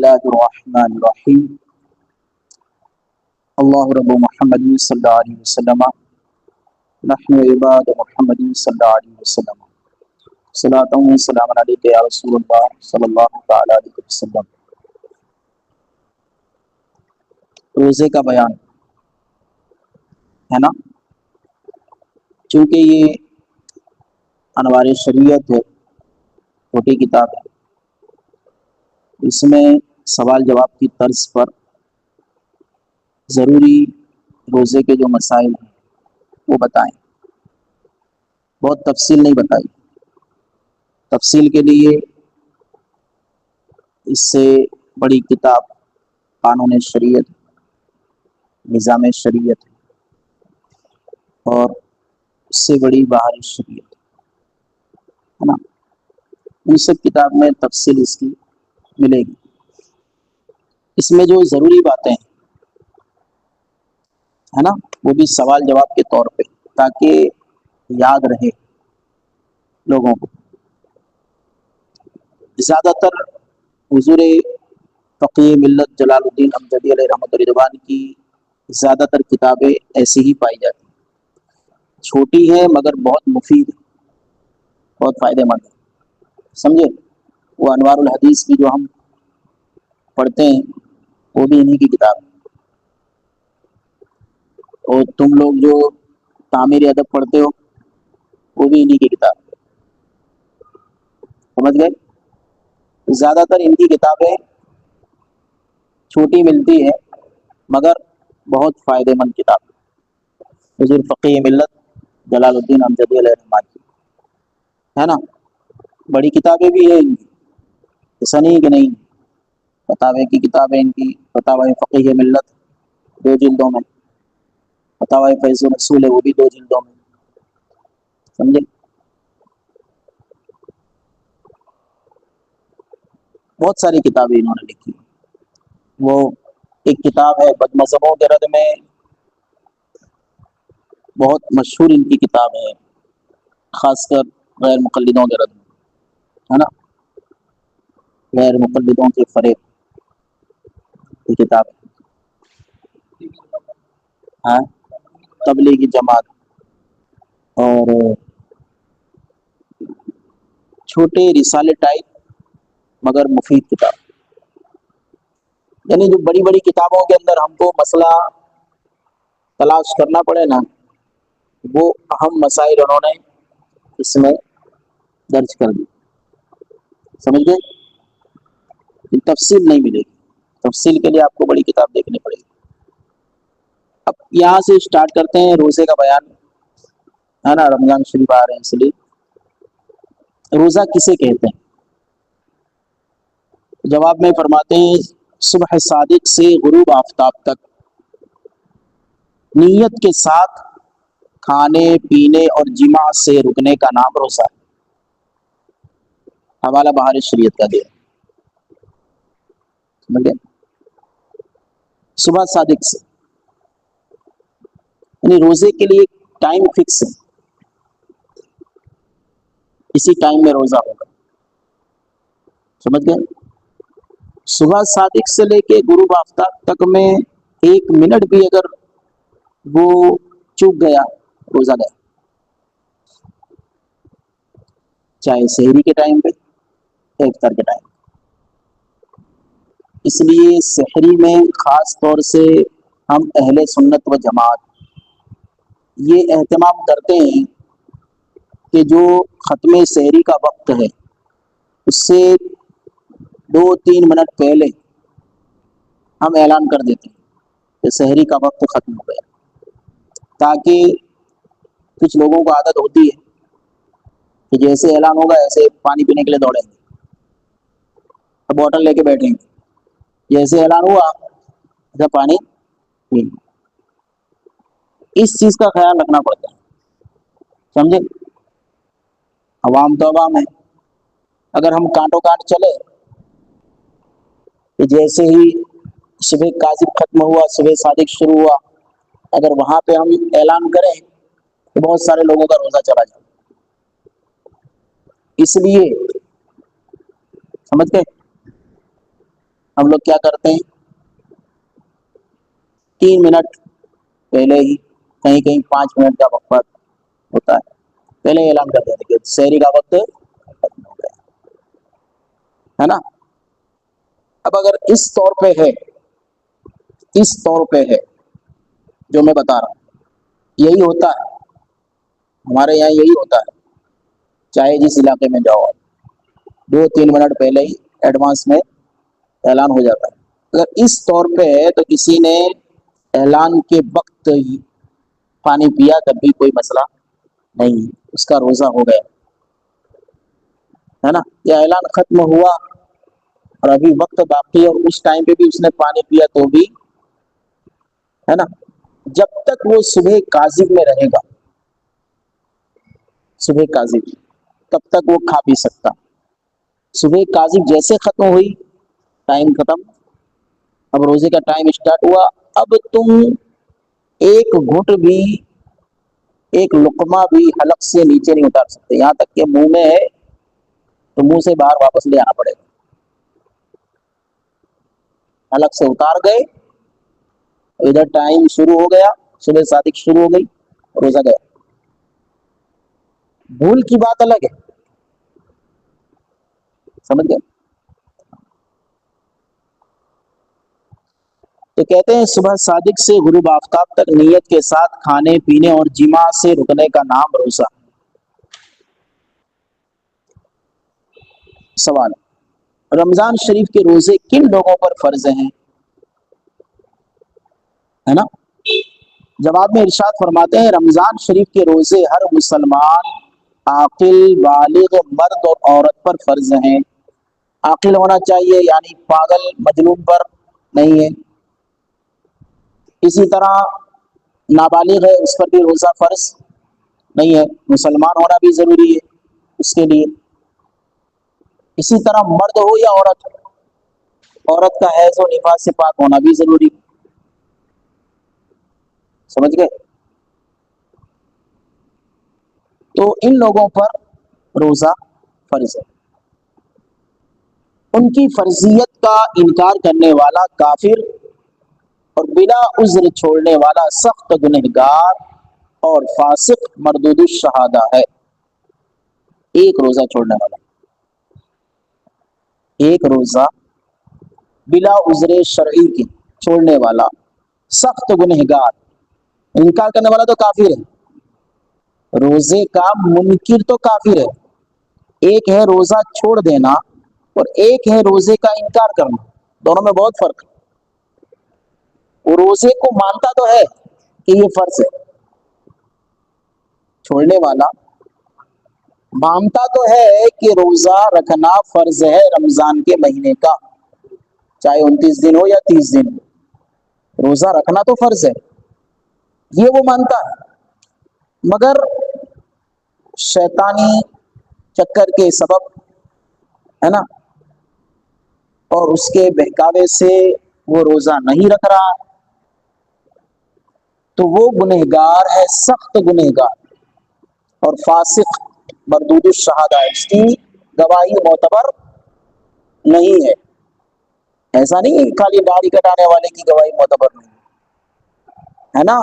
الله الرحمن الرحيم الله رب محمد صلى الله عليه وسلم نحن عباد محمد صلى الله عليه وسلم صلاة وسلام عليك يا رسول الله صلی اللہ تعالی علیہ وسلم۔ روزے کا بیان ہے نا، چونکہ یہ انوار شریعت ہے، چھوٹی کتاب ہے، اس میں سوال جواب کی طرز پر ضروری روزے کے جو مسائل ہیں وہ بتائیں، بہت تفصیل نہیں بتائی۔ تفصیل کے لیے اس سے بڑی کتاب قانون شریعت، نظام شریعت اور اس سے بڑی بہار شریعت ہے نا، ان سب کتاب میں تفصیل اس کی ملے گی۔ اس میں جو ضروری باتیں ہے نا وہ بھی سوال جواب کے طور پہ، تاکہ یاد رہے لوگوں کو۔ زیادہ تر حضور فقی ملت جلال الدین امجدی علیہ رحمۃ الرضوان کی زیادہ تر کتابیں ایسی ہی پائی جاتی ہیں، چھوٹی ہے مگر بہت مفید ہے، بہت فائدہ مند ہے، سمجھے۔ وہ انوار الحدیث کی جو ہم پڑھتے ہیں وہ بھی انہی کی کتاب ہے، اور تم لوگ جو تعمیر ادب پڑھتے ہو وہ بھی انہی کی کتاب ہے، سمجھ گئے۔ زیادہ تر ان کی کتابیں چھوٹی ملتی ہے مگر بہت فائدہ مند کتاب ہے، حضور فقی ملت جلال الدین امجدی علیہ رحمۃ کی ہے نا۔ بڑی کتابیں بھی ہیں ان کی، ایسا نہیں کہ نہیں، فتاوی کی کتابیں ان کی، فتاوی فقی ملت 2 جلدوں میں، فتاوی فیض رسول ہے وہ بھی 2 جلدوں میں، سمجھے۔ بہت ساری کتابیں انہوں نے لکھی۔ وہ ایک کتاب ہے بد مذہبوں کے رد میں، بہت مشہور ان کی کتاب ہے، خاص کر غیر مقلدوں کے رد میں ہے نا، غیر مقلدوں کے فریب کی کتاب ہے، ہاں تبلیغی جماعت، اور چھوٹے رسالے ٹائپ مگر مفید کتاب، یعنی جو بڑی بڑی کتابوں کے اندر ہم کو مسئلہ تلاش کرنا پڑے نا، وہ اہم مسائل انہوں نے اس میں درج کر دی، سمجھ گئے۔ تفصیل نہیں ملے گی، تفصیل کے لیے آپ کو بڑی کتاب دیکھنی پڑے گی۔ اب یہاں سے اسٹارٹ کرتے ہیں روزے کا بیان ہے نا، رمضان شریف آ رہے ہیں اس لیے۔ روزہ کسے کہتے ہیں؟ جواب میں فرماتے ہیں صبح صادق سے غروب آفتاب تک نیت کے ساتھ کھانے پینے اور جماع سے رکنے کا نام روزہ ہے۔ حوالہ بہار شریعت کا دیا، سمجھ گئے؟ صبح صادق سے یعنی روزے کے لیے ٹائم فکس ہے، اسی ٹائم میں روزہ ہوگا، سمجھ گئے۔ صبح صادق سے لے کے غروب آفتاب تک میں 1 منٹ بھی اگر وہ چوک گیا روزہ گیا، چاہے سحری کے ٹائم پہ یا افطار کے ٹائم پہ۔ اس لیے سحری میں خاص طور سے ہم اہل سنت و جماعت یہ اہتمام کرتے ہیں کہ جو ختم سحری کا وقت ہے اس سے 2-3 منٹ پہلے ہم اعلان کر دیتے ہیں کہ سحری کا وقت ختم ہو گیا، تاکہ کچھ لوگوں کو عادت ہوتی ہے کہ جیسے اعلان ہوگا ایسے پانی پینے کے لیے دوڑیں گے، بوتل لے کے بیٹھیں گے، جیسے اعلان ہوا ایسا پانی پئیں گے۔ اس چیز کا خیال رکھنا پڑتا ہے، سمجھے۔ عوام تو عوام ہے، اگر ہم کانٹوں کانٹ چلے کہ جیسے ہی صبح کاذب ختم ہوا صبح صادق شروع ہوا، اگر وہاں پہ ہم اعلان کریں تو بہت سارے لوگوں کا روزہ چلا جائے، اس لیے سمجھ گئے ہم لوگ کیا کرتے ہیں 3 منٹ پہلے ہی، کہیں کہیں 5 منٹ کا وقفہ ہوتا ہے، پہلے اعلان کر دیتے کہ سحری کا وقت ختم ہو گیا ہے نا۔ اب اگر اس طور پہ ہے، اس طور پہ ہے جو میں بتا رہا ہوں، یہی ہوتا ہے ہمارے یہاں، یہی ہوتا ہے چاہے جس علاقے میں جاؤ آپ، 2-3 منٹ پہلے ہی ایڈوانس میں اعلان ہو جاتا ہے۔ اگر اس طور پہ ہے تو کسی نے اعلان کے وقت ہی پانی پیا تب بھی کوئی مسئلہ نہیں ہے، اس کا روزہ ہو گیا ہے نا۔ یا اعلان ختم ہوا اور ابھی وقت باقی ہے اور اس ٹائم پہ بھی اس نے پانی پیا تو بھی ہے نا، جب تک وہ صبح کاذب میں رہے گا، صبح کاذب تب تک وہ کھا پی سکتا۔ صبح کاذب جیسے ختم ہوئی، ٹائم ختم، اب روزے کا ٹائم اسٹارٹ ہوا، اب تم ایک گھٹ بھی، ایک لقمہ بھی حلق سے نیچے نہیں اتار سکتے، یہاں تک کہ منہ میں ہے تو منہ سے باہر واپس لے آنا پڑے گا۔ حلق سے اتار گئے، ادھر ٹائم شروع ہو گیا، صبح صادق شروع ہو گئی، روزہ گیا۔ بھول کی بات الگ ہے، سمجھ گئے؟ تو کہتے ہیں صبح صادق سے غروب آفتاب تک نیت کے ساتھ کھانے پینے اور جماع سے رکنے کا نام روزہ۔ سوال، رمضان شریف کے روزے کن لوگوں پر فرض ہیں؟ ہے نا، جواب میں ارشاد فرماتے ہیں رمضان شریف کے روزے ہر مسلمان عاقل بالغ مرد اور عورت پر فرض ہیں۔ عاقل ہونا چاہیے، یعنی پاگل مجنون پر نہیں ہے۔ اسی طرح نابالغ ہے، اس پر بھی روزہ فرض نہیں ہے، مسلمان ہونا بھی ضروری ہے اس کے لیے۔ اسی طرح مرد ہو یا عورت، عورت کا حیض و نفاس سے پاک ہونا بھی ضروری، سمجھ گئے؟ تو ان لوگوں پر روزہ فرض ہے۔ ان کی فرضیت کا انکار کرنے والا کافر اور بلا عذر چھوڑنے والا سخت گنہگار اور فاسق مردود الشہادہ ہے۔ ایک روزہ چھوڑنے والا، ایک روزہ بلا عذر شرعی کی چھوڑنے والا سخت گنہگار، انکار کرنے والا تو کافر ہے، روزے کا منکر تو کافر ہے۔ ایک ہے روزہ چھوڑ دینا اور ایک ہے روزے کا انکار کرنا، دونوں میں بہت فرق ہے۔ وہ روزے کو مانتا تو ہے کہ یہ فرض ہے، چھوڑنے والا مانتا تو ہے کہ روزہ رکھنا فرض ہے رمضان کے مہینے کا، چاہے 29 دن ہو یا 30 دن ہو، روزہ رکھنا تو فرض ہے، یہ وہ مانتا ہے، مگر شیطانی چکر کے سبب ہے نا، اور اس کے بہکاوے سے وہ روزہ نہیں رکھ رہا، تو وہ گنہگار ہے، سخت گنہگار اور فاسق مردود الشہادہ، اس کی گواہی معتبر نہیں ہے۔ ایسا نہیں ہے کہ خالی داڑھی کٹانے والے کی گواہی معتبر نہیں ہے نا۔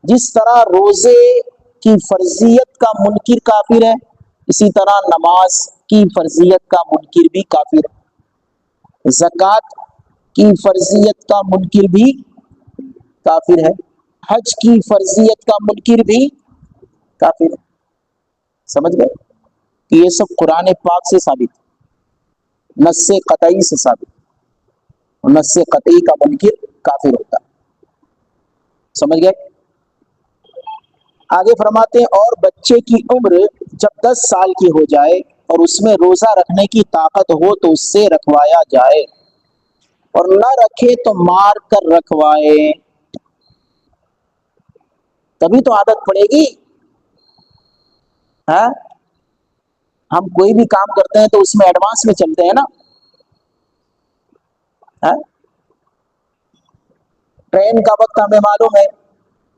جس طرح روزے کی فرضیت کا منکر کافر ہے، اسی طرح نماز کی فرضیت کا منکر بھی کافر ہے، زکوٰۃ کی فرضیت کا منکر بھی کافر ہے، حج کی فرضیت کا منکر بھی کافر ہے، سمجھ گئے؟ کہ یہ سب قرآن پاک سے ثابت، نص قطعی سے ثابت، اور نص قطعی کا منکر کافر ہوتا ہے، سمجھ گئے؟ آگے فرماتے ہیں اور بچے کی عمر جب 10 سال کی ہو جائے اور اس میں روزہ رکھنے کی طاقت ہو تو اس سے رکھوایا جائے، اور نہ رکھے تو مار کر رکھوائے، تبھی تو عادت پڑے گی۔ ہاں، ہم کوئی بھی کام کرتے ہیں تو اس میں ایڈوانس میں چلتے ہیں نا۔ ہاں، ٹرین کا وقت ہمیں معلوم ہے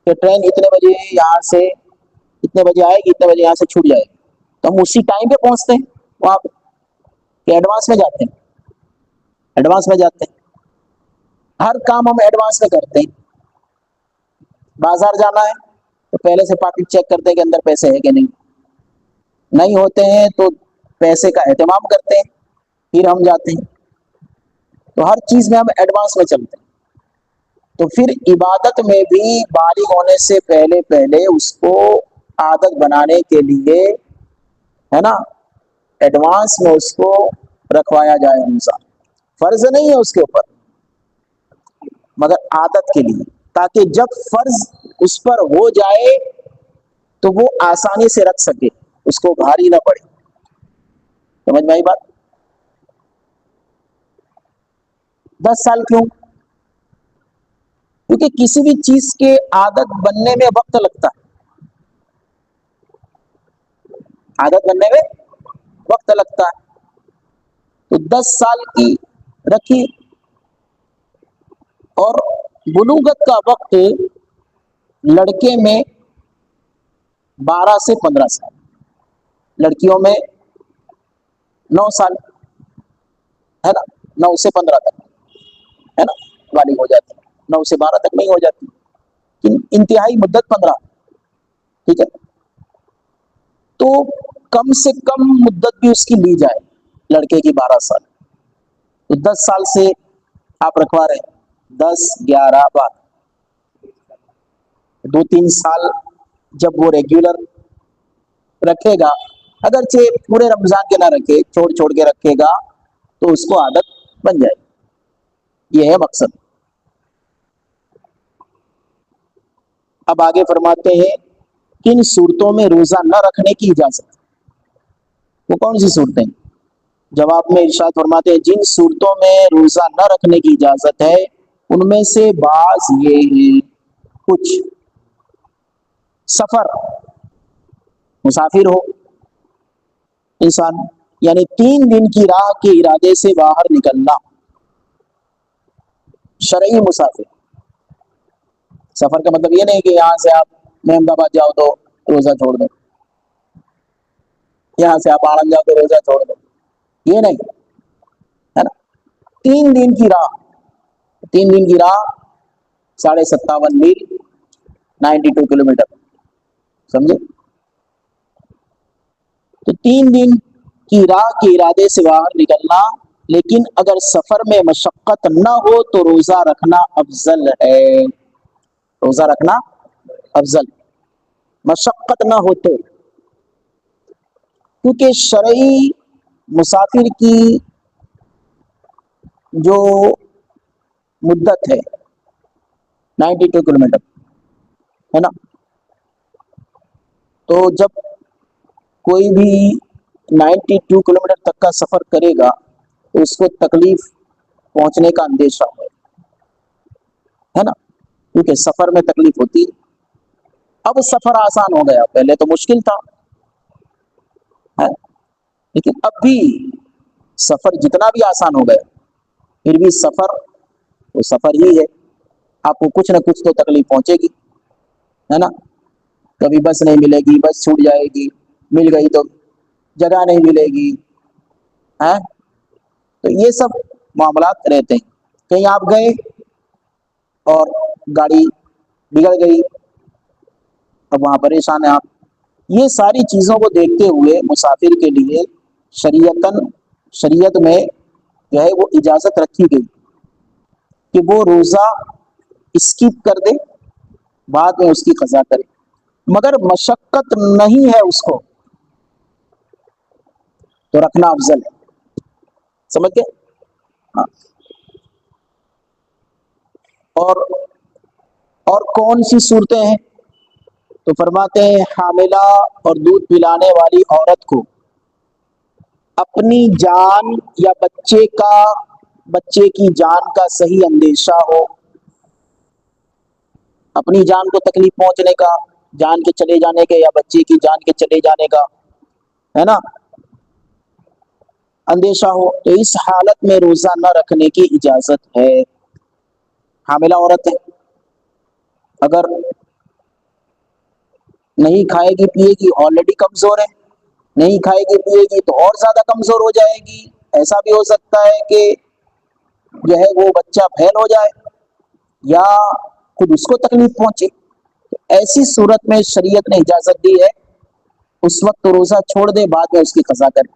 کہ ٹرین اتنے بجے یہاں سے اتنے بجے آئے گی، اتنے بجے یہاں سے چھوٹ جائے گی، تو ہم اسی ٹائم پہ پہنچتے ہیں وہاں پہ کہ ایڈوانس میں جاتے ہیں۔ ایڈوانس میں جاتے ہیں، ہر کام ہم ایڈوانس میں کرتے ہیں. بازار جانا ہے تو پہلے سے پاکٹ چیک کرتے ہیں کہ اندر پیسے ہے کہ نہیں، نہیں ہوتے ہیں تو پیسے کا اہتمام کرتے ہیں، پھر ہم جاتے ہیں. تو ہر چیز میں ہم ایڈوانس میں چلتے ہیں. تو پھر عبادت میں بھی بالغ ہونے سے پہلے پہلے اس کو عادت بنانے کے لیے، ہے نا، ایڈوانس میں اس کو رکھوایا جائے. انسان فرض نہیں ہے اس کے اوپر، مگر عادت کے لیے، تاکہ جب فرض اس پر ہو جائے تو وہ آسانی سے رکھ سکے، اس کو بھاری نہ پڑے. سمجھ میں آئی بات؟ 10 سال کیوں؟ کیونکہ کسی بھی چیز کے عادت بننے میں وقت لگتا ہے. عادت بننے میں وقت لگتا ہے. تو 10 سال کی رکھی. اور بلوغت کا وقت لڑکے میں 12 سے 15 سال، لڑکیوں میں 9 سال، ہے نا، 9 سے 15 تک، ہے نا، بالغ ہو جاتی ہے. 9 سے 12 تک نہیں ہو جاتی، انتہائی مدت 15. ٹھیک ہے، تو کم سے کم مدت بھی اس کی لی جائے، لڑکے کی 12 سال. تو 10 سال سے آپ رکھوا رہے ہیں، 10 11 12، 2 3 سال جب وہ ریگولر رکھے گا، اگرچہ پورے رمضان کے نہ رکھے، چھوڑ چھوڑ کے رکھے گا، تو اس کو عادت بن جائے. یہ ہے مقصد. اب آگے فرماتے ہیں کن صورتوں میں روزہ نہ رکھنے کی اجازت؟ وہ کون سی صورتیں؟ جواب میں ارشاد فرماتے ہیں جن صورتوں میں روزہ نہ رکھنے کی اجازت ہے ان میں سے بعض یہ ہیں. کچھ: سفر، مسافر ہو انسان، یعنی 3 دن کی راہ کے ارادے سے باہر نکلنا. شرعی مسافر. سفر کا مطلب یہ نہیں کہ یہاں سے آپ محمد آباد جاؤ تو روزہ چھوڑ دو، یہاں سے آپ آنند جاؤ تو روزہ چھوڑ دو، یہ نہیں، ہے نا. 3 دن کی راہ، 3 دن کی راہ 57.5 میل، 92 کلومیٹر، سمجھے. تو 3 دن کی راہ کے ارادے سے باہر نکلنا. لیکن اگر سفر میں مشقت نہ ہو تو روزہ رکھنا افضل ہے. روزہ رکھنا افضل، مشقت نہ ہو تو. کیونکہ شرعی مسافر کی جو مدت ہے 92 کلومیٹر، ہے نا. تو جب کوئی بھی 92 کلومیٹر تک کا سفر کرے گا تو اس کو تکلیف پہنچنے کا اندیشہ ہے نا، کیونکہ سفر میں تکلیف ہوتی ہے. اب سفر آسان ہو گیا، پہلے تو مشکل تھا، ہے؟ لیکن اب بھی سفر جتنا بھی آسان ہو گیا پھر بھی سفر وہ سفر ہی ہے. آپ کو کچھ نہ کچھ تو تکلیف پہنچے گی، ہے نا. کبھی بس نہیں ملے گی، بس چھوٹ جائے گی، مل گئی تو جگہ نہیں ملے گی، ہے. تو یہ سب معاملات رہتے ہیں. کہیں آپ گئے اور گاڑی بگڑ گئی، اب وہاں پریشان ہیں آپ. یہ ساری چیزوں کو دیکھتے ہوئے مسافر کے لیے شریعت میں جو ہے وہ اجازت رکھی گئی کہ وہ روزہ اسکپ کر دے، بعد میں اس کی قضا کرے. مگر مشقت نہیں ہے اس کو تو رکھنا افضل ہے. سمجھ گئے؟ ہاں. اور کون سی صورتیں ہیں؟ تو فرماتے ہیں حاملہ اور دودھ پلانے والی عورت کو اپنی جان یا بچے کی جان کا صحیح اندیشہ ہو، اپنی جان کو تکلیف پہنچنے کا، جان کے چلے جانے کے یا بچے کی جان کے چلے جانے کا، ہے نا، اندیشہ ہو، تو اس حالت میں روزہ نہ رکھنے کی اجازت ہے. حاملہ عورت ہے، اگر نہیں کھائے گی پیے گی، آلریڈی کمزور ہے، نہیں کھائے گی پیے گی تو اور زیادہ کمزور ہو جائے گی. ایسا بھی ہو سکتا ہے کہ جو ہے وہ بچہ پھیل ہو جائے یا خود اس کو تکلیف پہنچے، ایسی صورت میں شریعت نے اجازت دی ہے اس وقت تو روزہ چھوڑ دے، بعد میں اس کی قضا کرے۔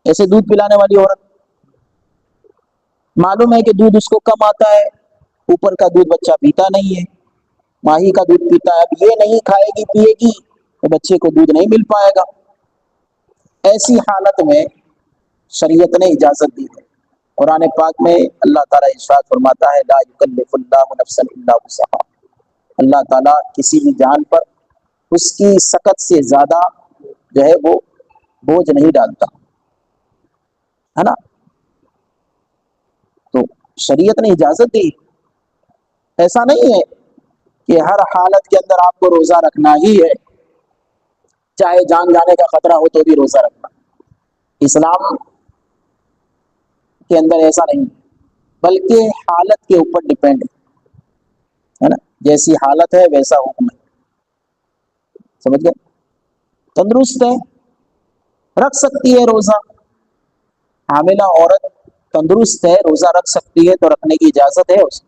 ایسے دودھ پلانے والی عورت، معلوم ہے کہ دودھ اس کو کم آتا ہے، اوپر کا دودھ بچہ پیتا نہیں ہے، ماہی کا دودھ پیتا ہے، اب یہ نہیں کھائے گی پیے گی تو بچے کو دودھ نہیں مل پائے گا۔ ایسی حالت میں شریعت نے اجازت دی ہے۔ قرآن پاک میں اللہ تعالیٰ ارشاد فرماتا ہے لا یکلف اللہ نفسا الا وسعها، اللہ تعالیٰ کسی بھی جان پر اس کی سکت سے زیادہ جو ہے وہ بوجھ نہیں ڈالتا، ہے نا؟ تو شریعت نے اجازت دی، ایسا نہیں ہے کہ ہر حالت کے اندر آپ کو روزہ رکھنا ہی ہے، چاہے جان جانے کا خطرہ ہو تو بھی روزہ رکھنا۔ اسلام کے اندر ایسا نہیں، بلکہ حالت کے اوپر ڈیپینڈ ہے نا، جیسی حالت ہے ویسا حکم ہے، سمجھ گئے؟ تندرست ہے رکھ سکتی ہے روزہ، حاملہ عورت تندرست ہے روزہ رکھ سکتی ہے تو رکھنے کی اجازت ہے اسے،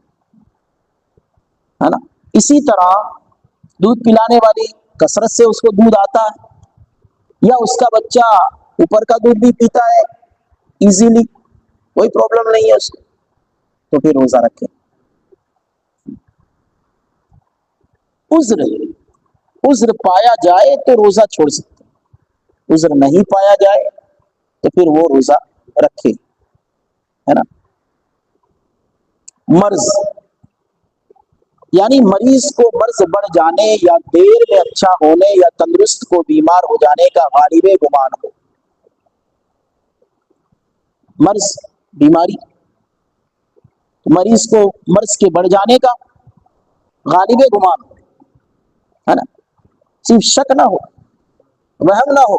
ہے نا؟ اسی طرح دودھ پلانے والی کثرت سے اس کو دودھ آتا ہے یا اس کا بچہ اوپر کا دودھ بھی پیتا ہے ایزیلی، کوئی پرابلم نہیں ہے اس کو، تو پھر روزہ رکھے۔ عذر پایا جائے تو روزہ چھوڑ سکتے، عذر نہیں پایا جائے تو پھر وہ روزہ رکھے، ہے نا؟ مرض یعنی مریض کو مرض بڑھ جانے یا دیر میں اچھا ہونے یا تندرست کو بیمار ہو جانے کا غالب گمان ہو، مرض بیماری، مریض کو مرض کے بڑھ جانے کا غالب گمان ہو، ہے نا؟ صرف شک نہ ہو، وہم نہ ہو،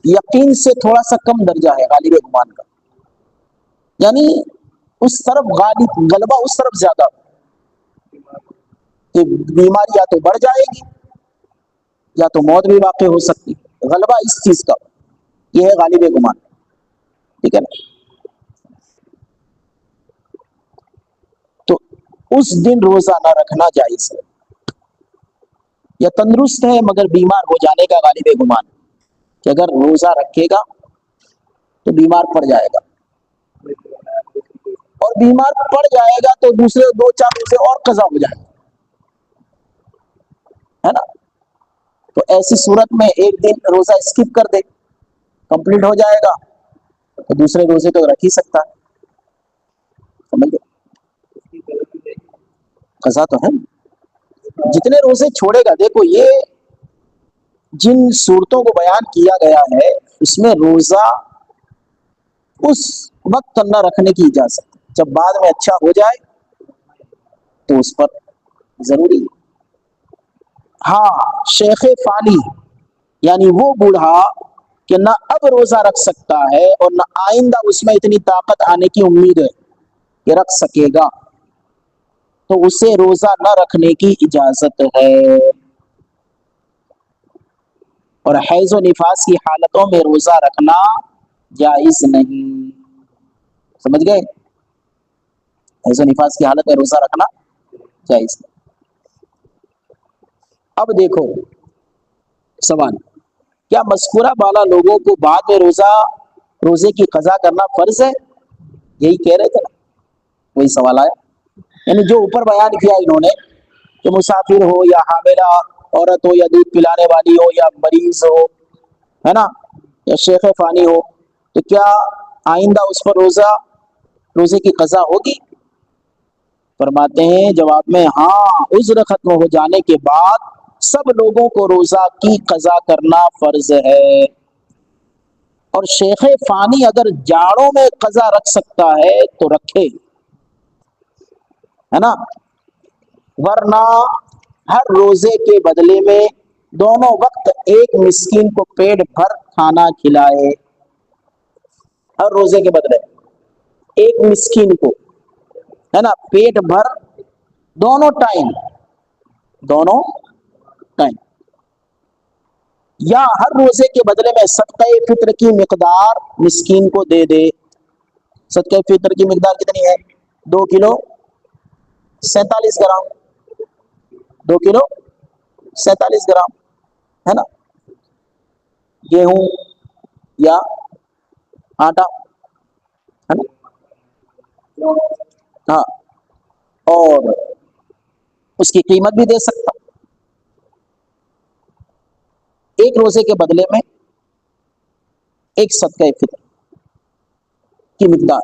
یقین سے تھوڑا سا کم درجہ ہے غالب گمان کا، یعنی اس طرف غلبہ اس طرف زیادہ کہ بیماری یا تو بڑھ جائے گی یا تو موت بھی واقع ہو سکتی، غلبہ اس چیز کا، یہ ہے غالب گمان، ٹھیک ہے نا؟ تو اس دن روزہ نہ رکھنا جائز ہے، یا تندرست ہے مگر بیمار ہو جانے کا غالب گمان کہ اگر روزہ رکھے گا تو بیمار پڑ جائے گا، اور بیمار پڑ جائے گا تو دوسرے 2-4 روزے اور قضا ہو جائے گا، ہے نا؟ تو ایسی صورت میں ایک دن روزہ اسکپ کر دے، کمپلیٹ ہو جائے گا تو دوسرے روزے تو رکھ ہی سکتا ہے، سمجھ گئے؟ قضا تو ہے، جتنے روزے چھوڑے گا، دیکھو یہ جن صورتوں کو بیان کیا گیا ہے اس میں روزہ اس وقت نہ رکھنے کی اجازت، جب بعد میں اچھا ہو جائے تو اس پر ضروری ہے۔ ہاں شیخ فانی یعنی وہ بوڑھا کہ نہ اب روزہ رکھ سکتا ہے اور نہ آئندہ اس میں اتنی طاقت آنے کی امید ہے کہ رکھ سکے گا، تو اسے روزہ نہ رکھنے کی اجازت ہے، اور حیض و نفاس کی حالتوں میں روزہ رکھنا جائز نہیں، سمجھ گئے؟ حیض و نفاس کی حالت میں روزہ رکھنا جائز نہیں۔ اب دیکھو سوال، کیا مذکورہ بالا لوگوں کو بعد میں روزے کی قضا کرنا فرض ہے؟ یہی کہہ رہے تھے نا، وہی سوال آیا، یعنی جو اوپر بیان کیا انہوں نے کہ مسافر ہو یا حاملہ عورت ہو یا دودھ پلانے والی ہو یا مریض ہو، ہے نا، یا شیخ فانی ہو، تو کیا آئندہ اس پر روزے کی قضا ہوگی؟ فرماتے ہیں جواب میں ہاں، عذر ختم ہو جانے کے بعد سب لوگوں کو روزہ کی قضا کرنا فرض ہے، اور شیخ فانی اگر جاڑوں میں قضا رکھ سکتا ہے تو رکھے، ہے نا، ورنہ ہر روزے کے بدلے میں دونوں وقت ایک مسکین کو پیٹ بھر کھانا کھلائے، ہر روزے کے بدلے ایک مسکین کو، ہے نا، پیٹ بھر دونوں ٹائم، یا ہر روزے کے بدلے میں صدقہ فطر کی مقدار مسکین کو دے دے. صدقہ فطر کی مقدار کتنی ہے؟ 2 کلو 47 گرام. 2 کلو 47 گرام ہے نا. گیہوں یا آٹا ہے نا. ہاں، اور اس کی قیمت بھی دے سکتا. ایک روزے کے بدلے میں ایک صدقہ فطر کی مقدار،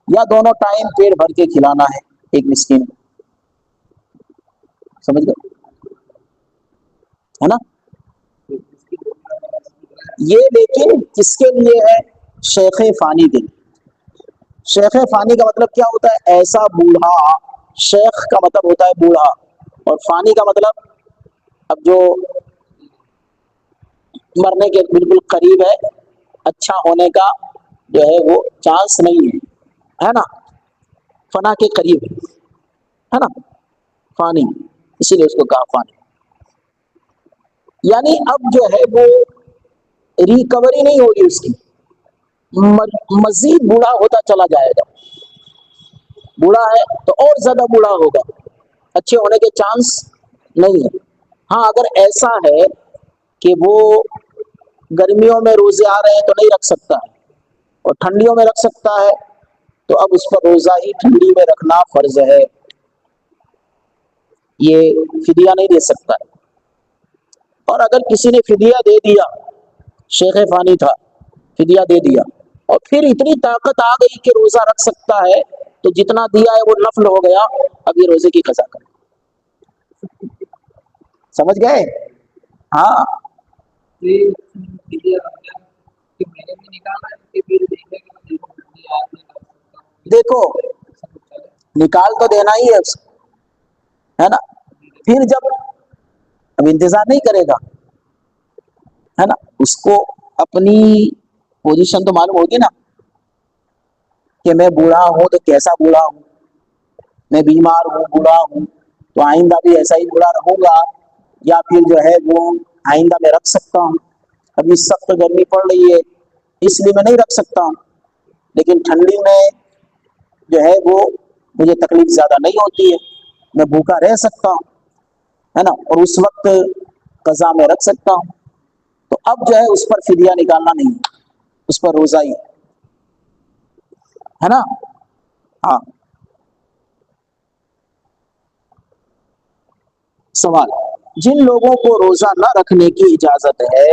یا دونوں ٹائم پیٹ بھر کے کھلانا ہے ایک مسکین کو. سمجھ گئے ہے نا. یہ لیکن کس کے لیے ہے؟ شیخ فانی کے لیے. شیخ فانی کا مطلب کیا ہوتا ہے؟ ایسا بوڑھا. شیخ کا مطلب ہوتا ہے بوڑھا، اور فانی کا مطلب اب جو مرنے کے بالکل قریب ہے، اچھا ہونے کا جو ہے وہ چانس نہیں ہے نا. فنا کے قریب ہے نا فانی، اسی لیے اس کو کہا فانی. یعنی اب جو ہے وہ ریکوری نہیں ہوگی اس کی، مزید بوڑھا ہوتا چلا جائے گا. بوڑھا ہے تو اور زیادہ بوڑھا ہوگا، اچھے ہونے کے چانس نہیں ہے. ہاں اگر ایسا ہے کہ وہ گرمیوں میں روزے آ رہے ہیں تو نہیں رکھ سکتا ہے، اور ٹھنڈیوں میں رکھ سکتا ہے، تو اب اس پر روزہ ہی ٹھنڈی میں رکھنا فرض ہے. یہ فدیہ نہیں دے سکتا ہے. اور اگر کسی نے فدیہ دے دیا، شیخ فانی تھا، فدیہ دے دیا، اور پھر اتنی طاقت آ گئی کہ روزہ رکھ سکتا ہے، تو جتنا دیا ہے وہ نفل ہو گیا، اب یہ روزے کی قضا کرے. سمجھ گئے؟ ہاں. دیکھو نکال تو دینا ہی ہے اس کو، ہے نا. پھر جب اب انتظار نہیں کرے گا ہے نا، اس کو اپنی پوزیشن تو معلوم ہوگی نا کہ میں بوڑھا ہوں تو کیسا بوڑھا ہوں، میں بیمار ہوں، بوڑھا ہوں، تو آئندہ بھی ایسا ہی بوڑھا رہوں گا، یا پھر جو ہے وہ آئندہ میں رکھ سکتا ہوں. ابھی سخت گرمی پڑ رہی ہے اس لیے میں نہیں رکھ سکتا ہوں، لیکن ٹھنڈی میں جو ہے وہ مجھے تکلیف زیادہ نہیں ہوتی ہے، میں بھوکا رہ سکتا ہوں، ہے نا، اور اس وقت قضا میں رکھ سکتا ہوں. تو اب جو ہے اس پر فدیہ نکالنا نہیں ہے، اس پر روزہ ہی ہے نا. ہاں. سوال: جن لوگوں کو روزہ نہ رکھنے کی اجازت ہے،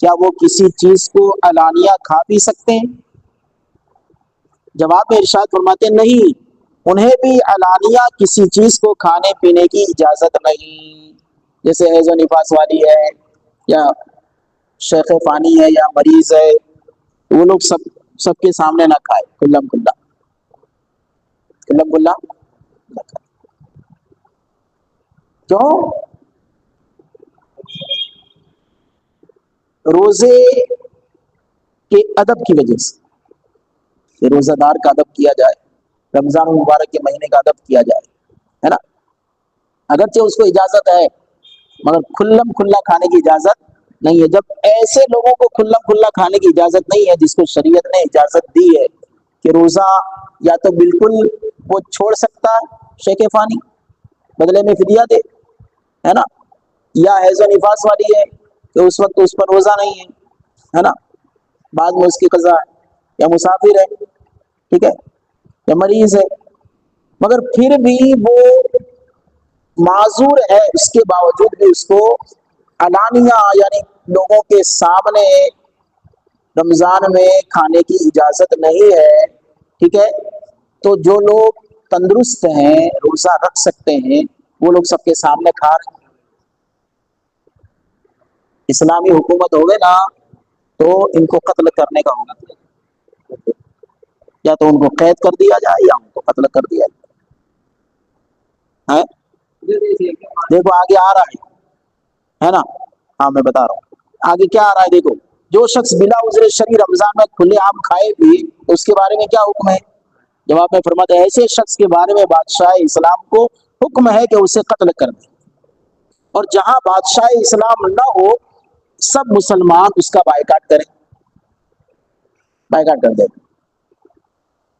کیا وہ کسی چیز کو علانیہ کھا پی سکتے ہیں؟ جواب میں ارشاد فرماتے ہیں نہیں، انہیں بھی علانیہ کسی چیز کو کھانے پینے کی اجازت نہیں. جیسے حیض و نفاس والی ہے، یا شیخ فانی ہے، یا مریض ہے، وہ لوگ سب کے سامنے نہ کھائے کلم کلا کلم کلا. کیوں؟ روزے کے ادب کی وجہ سے، کہ روزہ دار کا ادب کیا جائے، رمضان المبارک کے مہینے کا ادب کیا جائے، ہے نا. اگرچہ اس کو اجازت ہے مگر کھلم کھلا کھانے کی اجازت نہیں ہے. جب ایسے لوگوں کو کھلم کھلا کھانے کی اجازت نہیں ہے جس کو شریعت نے اجازت دی ہے کہ روزہ یا تو بالکل وہ چھوڑ سکتا ہے شیخ فانی، بدلے میں فدیہ دے، ہے نا، یا حیض و نفاس والی ہے کہ اس وقت اس پر روزہ نہیں ہے نا، بعد میں اس کی قضا ہے، یا مسافر ہے، ٹھیک ہے، یا مریض ہے، مگر پھر بھی وہ معذور ہے، اس کے باوجود بھی اس کو علانیہ یعنی لوگوں کے سامنے رمضان میں کھانے کی اجازت نہیں ہے. ٹھیک ہے، تو جو لوگ تندرست ہیں، روزہ رکھ سکتے ہیں، وہ لوگ سب کے سامنے کھا رہے ہیں. اسلامی حکومت ہوگی نا تو ان کو قتل کرنے کا ہوگا، یا تو ان کو قید کر دیا جائے یا ان کو قتل کر دیا جائے. دیکھو آگے آ رہا ہے نا. ہاں میں بتا رہا ہوں آگے کیا آ رہا ہے. دیکھو، جو شخص بلا عذر شرعی رمضان میں کھلے عام کھائے بھی، اس کے بارے میں کیا حکم ہے؟ جواب میں فرماتے ہیں ایسے شخص کے بارے میں بادشاہ اسلام کو حکم ہے کہ اسے قتل کر دے. اور جہاں بادشاہ اسلام نہ ہو سب مسلمان اس کا بائیکاٹ کریں، بائیکاٹ کر دیں،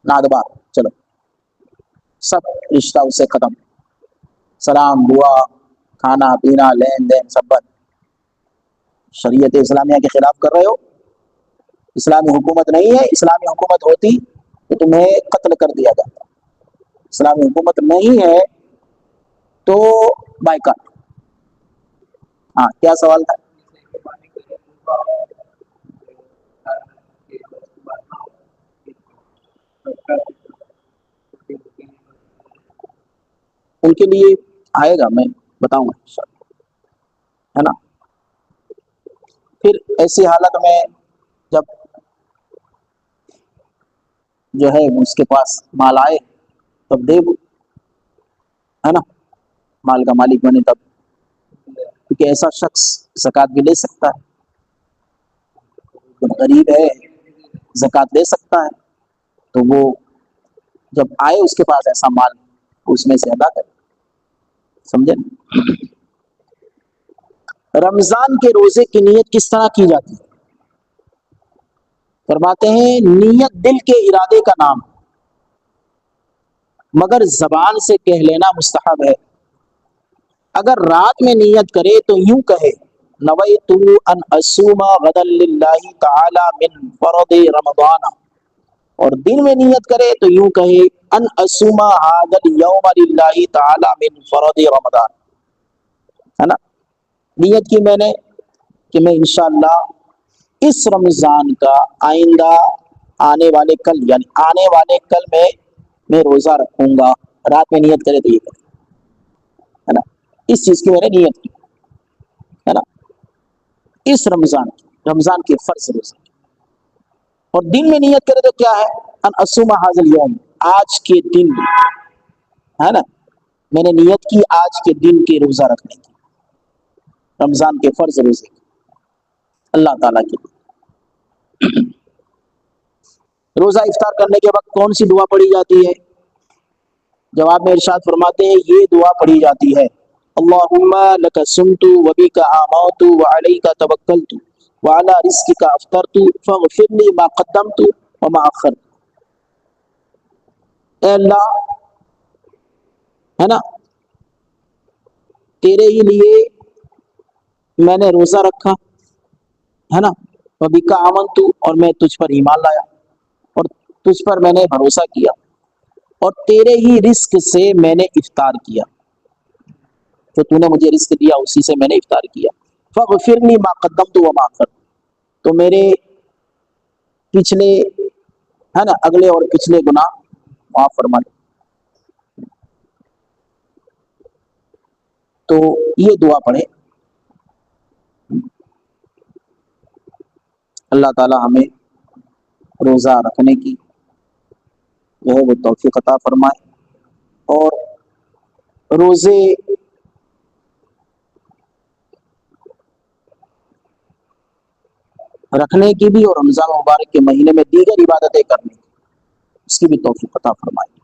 نادبار، چلو سب رشتہ اسے ختم، سلام دعا کھانا پینا لین دین سب بند۔ شریعت اسلامیہ کے خلاف کر رہے ہو، اسلامی حکومت نہیں ہے، اسلامی حکومت ہوتی تو تمہیں قتل کر دیا جاتا، اسلامی حکومت نہیں ہے تو بائیکاٹ۔ ہاں کیا سوال تھا؟ ان کے لیے آئے گا، میں بتاؤں گا انشاءاللہ، ہے نا۔ پھر ایسی حالت میں جب جو ہے اس کے پاس مال آئے تب دے، ہے نا، مال کا مالک بنے تب، کیونکہ ایسا شخص زکوٰۃ بھی لے سکتا ہے، جب غریب ہے زکوٰۃ لے سکتا ہے، تو وہ جب آئے اس کے پاس ایسا مال اس میں سے ادا کرے، سمجھے نا۔ رمضان کے روزے کی نیت کس طرح کی جاتی ہے؟ فرماتے ہیں نیت دل کے ارادے کا نام، مگر زبان سے کہہ لینا مستحب ہے۔ اگر رات میں نیت کرے تو یوں کہے نویت ان اصوم غدا للہ تعالی من فرض رمضان، اور دن میں نیت کرے تو یوں کہے ان اصوم هذا اليوم للہ تعالی من فرض رمضان، ہے نا۔ نیت کی میں نے کہ میں انشاءاللہ اس رمضان کا آئندہ آنے والے کل، یعنی آنے والے کل میں روزہ رکھوں گا، رات میں نیت کرے تو یہ کرے، ہے نا، اس چیز کی میں نے نیت کی، ہے نا، اس رمضان کے فرض روزہ، اور دن میں نیت کرے تو کیا ہے ان اصوم هذا اليوم، آج کے دن، ہے نا، میں نے نیت کی آج کے دن کے روزہ رکھنے کی، رمضان کے فرض روزے کی، اللہ تعالیٰ کی۔ روزہ افطار کرنے کے وقت کون سی دعا پڑھی جاتی ہے؟ جواب میں ارشاد فرماتے ہیں یہ دعا پڑھی جاتی ہے اللہم لک صمت وبک آمنت وعلیک توکلت وعلی رزقک افطرت فاغفر لی ما قدمت وما اخرت۔ اے اللہ، ہے نا، تیرے ہی لیے میں نے روزہ رکھا، ہے نا، وبک آمنت، اور میں تجھ پر ایمان لایا، اور تجھ پر میں نے بھروسہ کیا، اور تیرے ہی رزق سے میں نے افطار کیا، تو تو نے مجھے رزق دیا اسی سے میں نے افطار کیا، فاغفر لی ما قدمت وما اخرت، تو میرے پچھلے، ہے نا، اگلے اور پچھلے گناہ معاف فرما دے۔ تو یہ دعا پڑھے، اللہ تعالی ہمیں روزہ رکھنے کی جو ہے وہ توفیق عطا فرمائے، اور روزے رکھنے کی بھی اور رمضان مبارک کے مہینے میں دیگر عبادتیں کرنے کی اس کی بھی توفیق عطا فرمائے۔